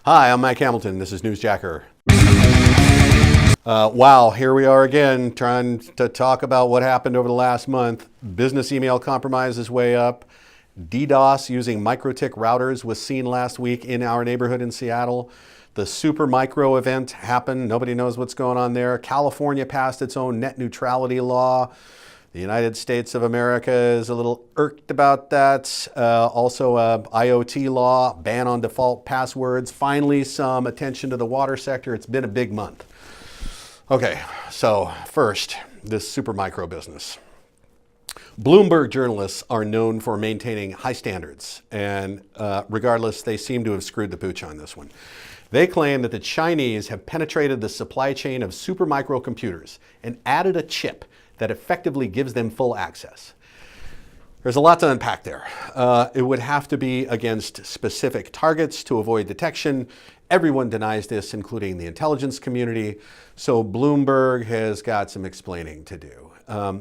Hi, I'm Mike Hamilton. This is NewsJacker. Wow, here we are again trying to talk about what happened over the last month. Business email compromise is way up. DDoS using MicroTik routers was seen last week in our neighborhood in Seattle. The Super Micro event happened. Nobody knows what's going on there. California passed its own net neutrality law. The United States of America is a little irked about that. Also, IoT law, ban on default passwords. Finally, some attention to the water sector. It's been a big month. Okay, so first, this super micro business. Bloomberg journalists are known for maintaining high standards, and regardless, they seem to have screwed the pooch on this one. They claim that the Chinese have penetrated the supply chain of super micro computers and added a chip that effectively gives them full access. There's a lot to unpack there. It would have to be against specific targets to avoid detection. Everyone denies this, including the intelligence community. So Bloomberg has got some explaining to do.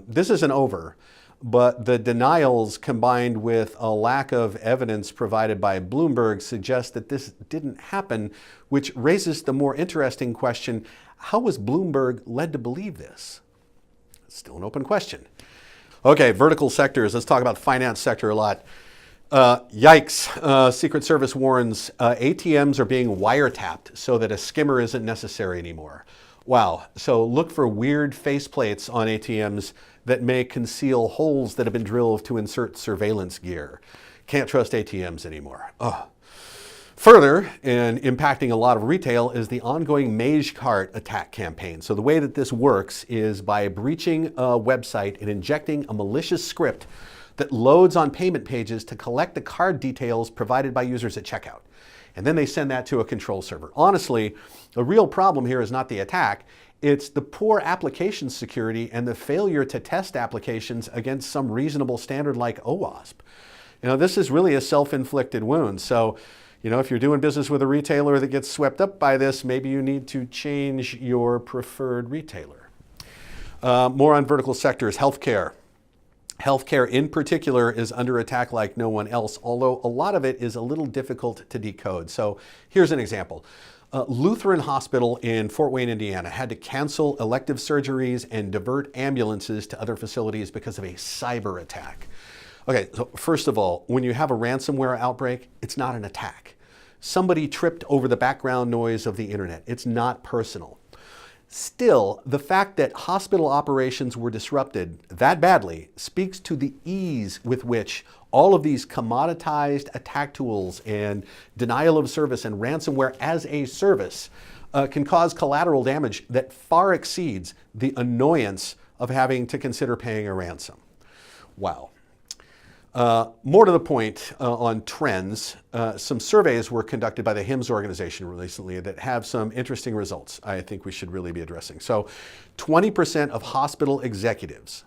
This isn't over, but the denials combined with a lack of evidence provided by Bloomberg suggest that this didn't happen, which raises the more interesting question, how was Bloomberg led to believe this? Still an open question. Okay, vertical sectors. Let's talk about the finance sector a lot. Yikes. Secret Service warns ATMs are being wiretapped so that a skimmer isn't necessary anymore. Wow. So look for weird faceplates on ATMs that may conceal holes that have been drilled to insert surveillance gear. Can't trust ATMs anymore. Ugh. Further, and impacting a lot of retail, is the ongoing Mage Cart attack campaign. So the way that this works is by breaching a website and injecting a malicious script that loads on payment pages to collect the card details provided by users at checkout. And then they send that to a control server. Honestly, the real problem here is not the attack, it's the poor application security and the failure to test applications against some reasonable standard like OWASP. This is really a self-inflicted wound. So, if you're doing business with a retailer that gets swept up by this, maybe you need to change your preferred retailer. More on vertical sectors, healthcare. Healthcare in particular is under attack like no one else, although a lot of it is a little difficult to decode. So here's an example. Lutheran Hospital in Fort Wayne, Indiana had to cancel elective surgeries and divert ambulances to other facilities because of a cyber attack. Okay, so first of all, when you have a ransomware outbreak, it's not an attack. Somebody tripped over the background noise of the internet. It's not personal. Still, the fact that hospital operations were disrupted that badly speaks to the ease with which all of these commoditized attack tools and denial of service and ransomware as a service can cause collateral damage that far exceeds the annoyance of having to consider paying a ransom. Wow. More to the point on trends, some surveys were conducted by the HIMSS organization recently that have some interesting results I think we should really be addressing. So 20% of hospital executives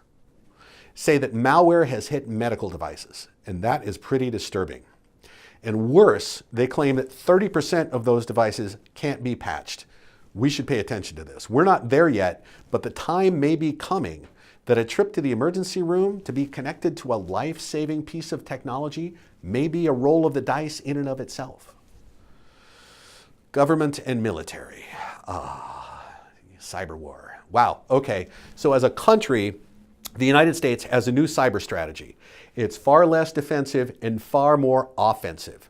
say that malware has hit medical devices, and that is pretty disturbing. And worse, they claim that 30% of those devices can't be patched. We should pay attention to this. We're not there yet, but the time may be coming that a trip to the emergency room to be connected to a life-saving piece of technology may be a roll of the dice in and of itself. Government and military. Cyber war. Wow, okay. So as a country, the United States has a new cyber strategy. It's far less defensive and far more offensive.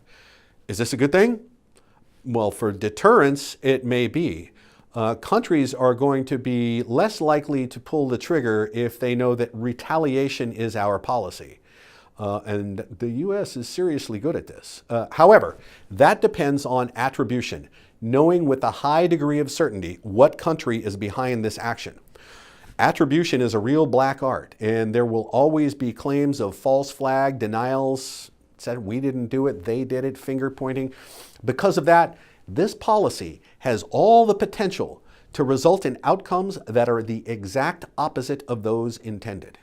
Is this a good thing? Well, for deterrence, it may be. Countries are going to be less likely to pull the trigger if they know that retaliation is our policy. And the U.S. is seriously good at this. However, that depends on attribution, knowing with a high degree of certainty what country is behind this action. Attribution is a real black art, and there will always be claims of false flag, denials, said we didn't do it, they did it, finger pointing. Because of that, this policy has all the potential to result in outcomes that are the exact opposite of those intended.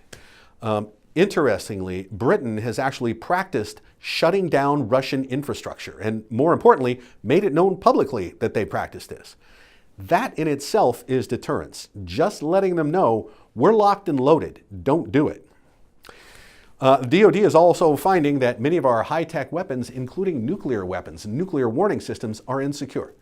Interestingly, Britain has actually practiced shutting down Russian infrastructure and, more importantly, made it known publicly that they practiced this. That in itself is deterrence, just letting them know we're locked and loaded, don't do it. The DoD is also finding that many of our high-tech weapons, including nuclear weapons, nuclear warning systems, are insecure.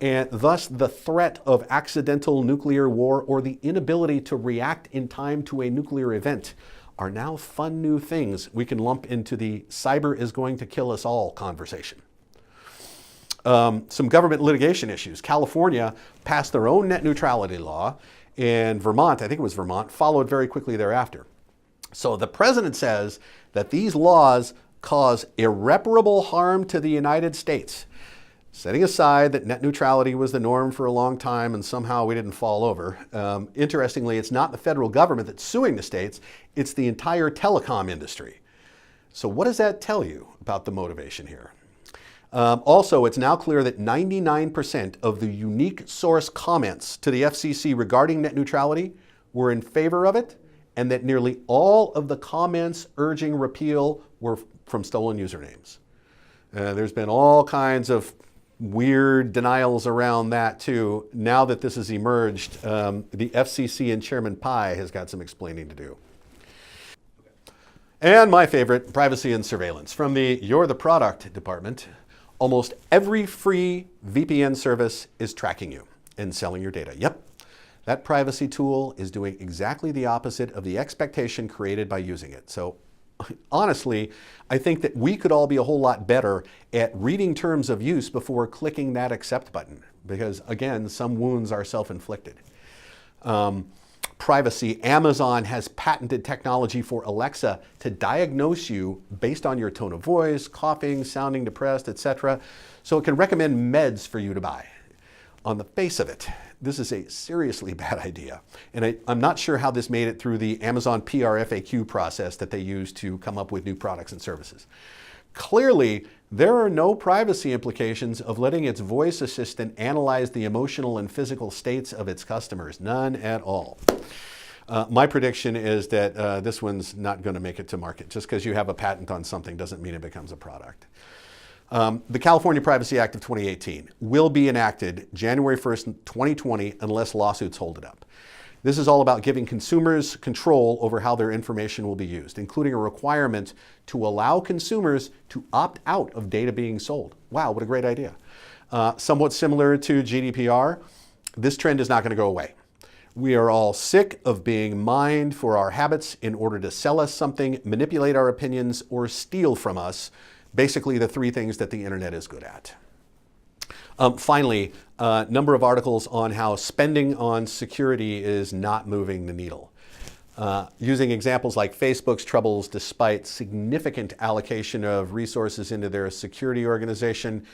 And thus the threat of accidental nuclear war or the inability to react in time to a nuclear event are now fun new things we can lump into the cyber is going to kill us all conversation. Some government litigation issues. California passed their own net neutrality law, and Vermont, I think it was Vermont, followed very quickly thereafter. So the president says that these laws cause irreparable harm to the United States. Setting aside that net neutrality was the norm for a long time and somehow we didn't fall over. Interestingly, it's not the federal government that's suing the states, it's the entire telecom industry. So what does that tell you about the motivation here? Also, it's now clear that 99% of the unique source comments to the FCC regarding net neutrality were in favor of it, and that nearly all of the comments urging repeal were from stolen usernames. There's been all kinds of weird denials around that too. Now that this has emerged, the FCC and Chairman Pai has got some explaining to do. And my favorite, privacy and surveillance. From the You're the Product department, almost every free VPN service is tracking you and selling your data. Yep, that privacy tool is doing exactly the opposite of the expectation created by using it. So honestly, I think that we could all be a whole lot better at reading terms of use before clicking that accept button, because again, some wounds are self-inflicted. Privacy, Amazon has patented technology for Alexa to diagnose you based on your tone of voice, coughing, sounding depressed, etc. So it can recommend meds for you to buy. On the face of it, this is a seriously bad idea. And I'm not sure how this made it through the Amazon PR FAQ process that they use to come up with new products and services. Clearly, there are no privacy implications of letting its voice assistant analyze the emotional and physical states of its customers. None at all. My prediction is that this one's not going to make it to market. Just because you have a patent on something doesn't mean it becomes a product. The California Privacy Act of 2018 will be enacted January 1st, 2020, unless lawsuits hold it up. This is all about giving consumers control over how their information will be used, including a requirement to allow consumers to opt out of data being sold. Wow, what a great idea. Somewhat similar to GDPR, this trend is not going to go away. We are all sick of being mined for our habits in order to sell us something, manipulate our opinions, or steal from us. Basically, the three things that the internet is good at. Finally, a number of articles on how spending on security is not moving the needle. Using examples like Facebook's troubles despite significant allocation of resources into their security organization,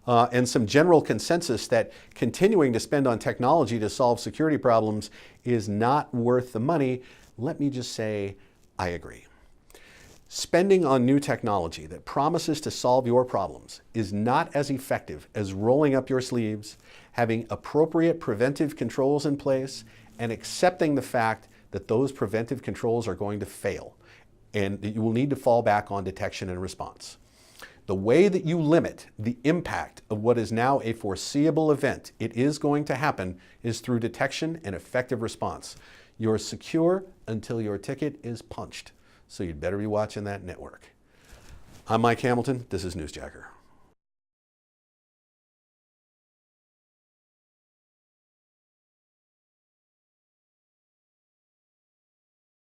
and some general consensus that continuing to spend on technology to solve security problems is not worth the money, let me just say, I agree. Spending on new technology that promises to solve your problems is not as effective as rolling up your sleeves, having appropriate preventive controls in place, and accepting the fact that those preventive controls are going to fail, and that you will need to fall back on detection and response. The way that you limit the impact of what is now a foreseeable event, it is going to happen, is through detection and effective response. You're secure until your ticket is punched. So you'd better be watching that network. I'm Mike Hamilton. This is NewsJacker.